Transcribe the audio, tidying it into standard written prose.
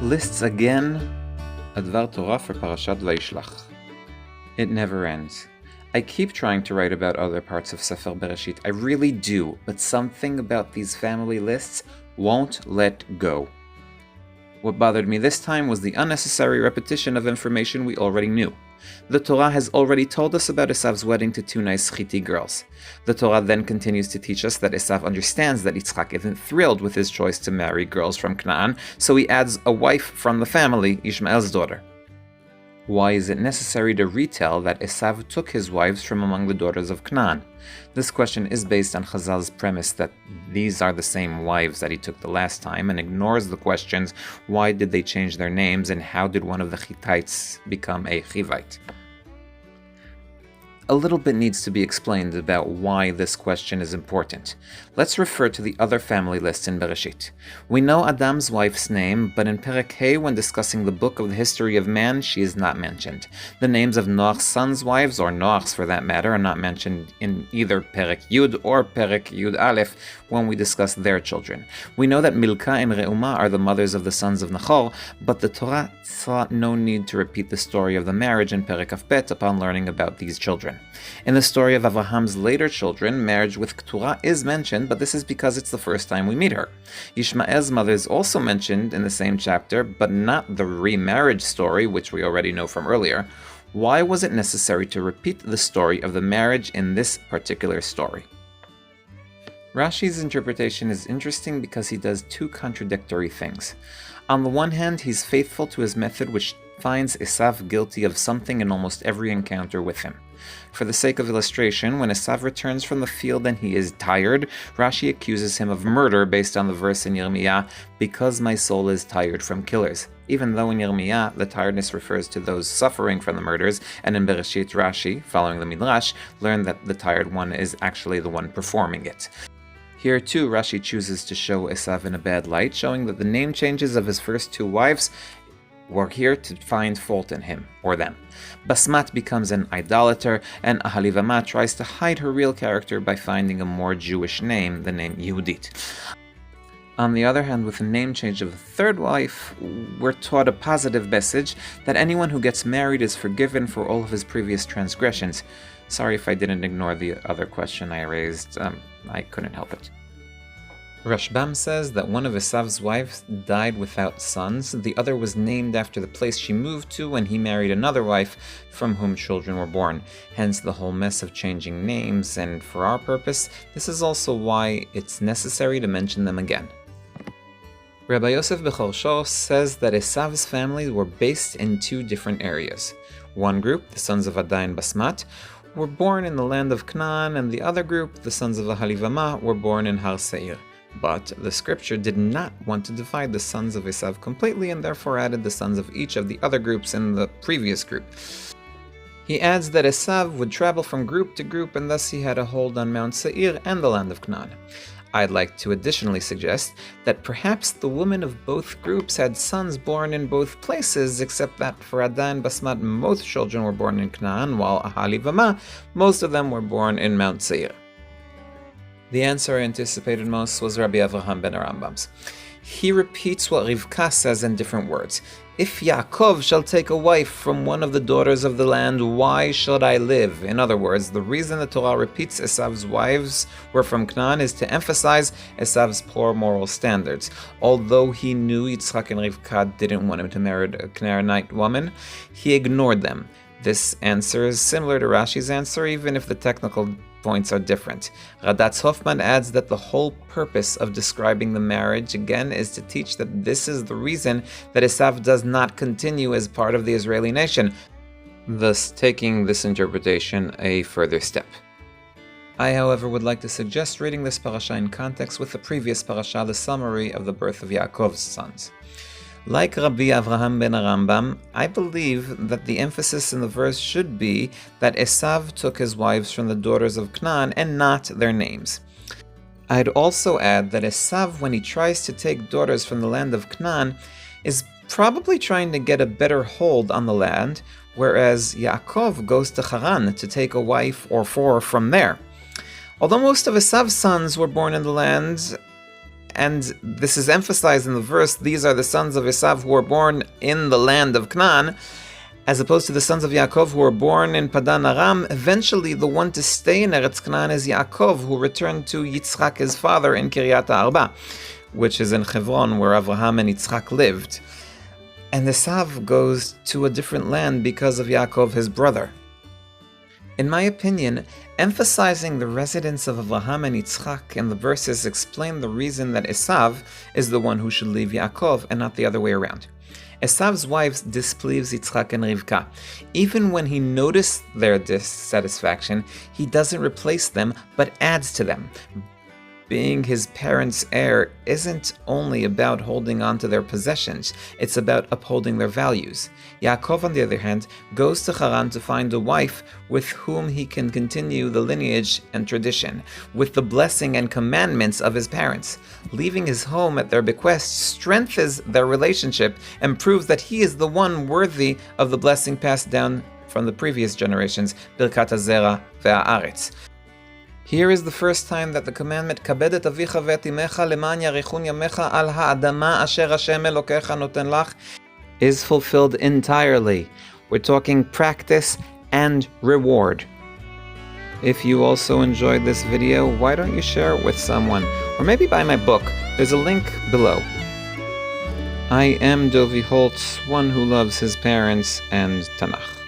lists again a Dvar Torah for Parashat Vayishlach. It never ends. I keep trying to write about other parts of Sefer Bereshit, I really do, but something about these family lists won't let go. What bothered me this time was the unnecessary repetition of information we already knew. The Torah has already told us about Esau's wedding to two nice Chiti girls. The Torah then continues to teach us that Esau understands that Yitzchak isn't thrilled with his choice to marry girls from Canaan, so he adds a wife from the family, Ishmael's daughter. Why is it necessary to retell that Esau took his wives from among the daughters of Canaan? This question is based on Chazal's premise that these are the same wives that he took the last time, and ignores the questions why did they change their names and how did one of the Hittites become a Chivite. A little bit needs to be explained about why this question is important. Let's refer to the other family lists in Bereshit. We know Adam's wife's name, but in Perek Hey, when discussing the book of the history of man, she is not mentioned. The names of Noach's sons' wives, or Noach's for that matter, are not mentioned in either Perek Yud or Perek Yud Aleph when we discuss their children. We know that Milka and Reuma are the mothers of the sons of Nahor, but the Torah thought no need to repeat the story of the marriage in Perek Avbet upon learning about these children. In the story of Avraham's later children, marriage with Ketura is mentioned, but this is because it's the first time we meet her. Ishmael's mother is also mentioned in the same chapter, but not the remarriage story, which we already know from earlier. Why was it necessary to repeat the story of the marriage in this particular story? Rashi's interpretation is interesting because he does two contradictory things. On the one hand, he's faithful to his method, which finds Esau guilty of something in almost every encounter with him. For the sake of illustration, when Esau returns from the field and he is tired, Rashi accuses him of murder based on the verse in Yirmiyah, "Because my soul is tired from killers," even though in Yirmiyah the tiredness refers to those suffering from the murders, and in Bereshit Rashi, following the Midrash, learned that the tired one is actually the one performing it. Here too, Rashi chooses to show Esau in a bad light, showing that the name changes of his first two wives were here to find fault in him, or them. Basmat becomes an idolater, and Ahalivama tries to hide her real character by finding a more Jewish name, the name Yehudit. On the other hand, with the name change of a third wife, we're taught a positive message that anyone who gets married is forgiven for all of his previous transgressions. Sorry if I didn't ignore the other question I raised, I couldn't help it. Rashbam says that one of Esau's wives died without sons, the other was named after the place she moved to when he married another wife from whom children were born, hence the whole mess of changing names, and for our purpose, this is also why it's necessary to mention them again. Rabbi Yosef Bechorsho says that Esau's family were based in two different areas. One group, the sons of Adai and Basmat, were born in the land of Canaan, and the other group, the sons of Ahalivama, were born in Har Seir. But the scripture did not want to divide the sons of Esau completely, and therefore added the sons of each of the other groups in the previous group. He adds that Esau would travel from group to group, and thus he had a hold on Mount Seir and the land of Canaan. I'd like to additionally suggest that perhaps the women of both groups had sons born in both places, except that for Adai and Basmat most children were born in Canaan, while Ahalivama, most of them were born in Mount Seir. The answer I anticipated most was Rabbi Avraham ben Rambam's. He repeats what Rivka says in different words. If Yaakov shall take a wife from one of the daughters of the land, why should I live? In other words, the reason the Torah repeats Esau's wives were from Canaan is to emphasize Esau's poor moral standards. Although he knew Yitzchak and Rivka didn't want him to marry a Canaanite woman, he ignored them. This answer is similar to Rashi's answer, even if the technical points are different. Radatz Hoffman adds that the whole purpose of describing the marriage again is to teach that this is the reason that Esau does not continue as part of the Israeli nation, thus taking this interpretation a further step. I, however, would like to suggest reading this parasha in context with the previous parasha, the summary of the birth of Yaakov's sons. Like Rabbi Avraham ben Rambam, I believe that the emphasis in the verse should be that Esau took his wives from the daughters of Canaan and not their names. I'd also add that Esau, when he tries to take daughters from the land of Canaan, is probably trying to get a better hold on the land, whereas Yaakov goes to Haran to take a wife or four from there. Although most of Esau's sons were born in the land, and this is emphasized in the verse, these are the sons of Esau who were born in the land of Canaan, as opposed to the sons of Yaakov who were born in Padan Aram. Eventually, the one to stay in Eretz Canaan is Yaakov, who returned to Yitzchak, his father, in Kiryat Arba, which is in Hebron, where Avraham and Yitzchak lived. And Esau goes to a different land because of Yaakov, his brother. In my opinion, emphasizing the residence of Avraham and Yitzchak in the verses explain the reason that Esau is the one who should leave Yaakov and not the other way around. Esau's wives displease Yitzchak and Rivka. Even when he noticed their dissatisfaction, he doesn't replace them, but adds to them. Being his parents' heir isn't only about holding on to their possessions, it's about upholding their values. Yaakov, on the other hand, goes to Haran to find a wife with whom he can continue the lineage and tradition, with the blessing and commandments of his parents. Leaving his home at their bequest strengthens their relationship and proves that he is the one worthy of the blessing passed down from the previous generations, Birkat HaZerah ve'Haaretz. Here is the first time that the commandment Kabed et avicha ve'et imecha leman yarichun yamecha al ha'adama asher Hashem Elokecha noten lach is fulfilled entirely. We're talking practice and reward. If you also enjoyed this video, why don't you share it with someone? Or maybe buy my book. There's a link below. I am Dovi Holtz, one who loves his parents and Tanakh.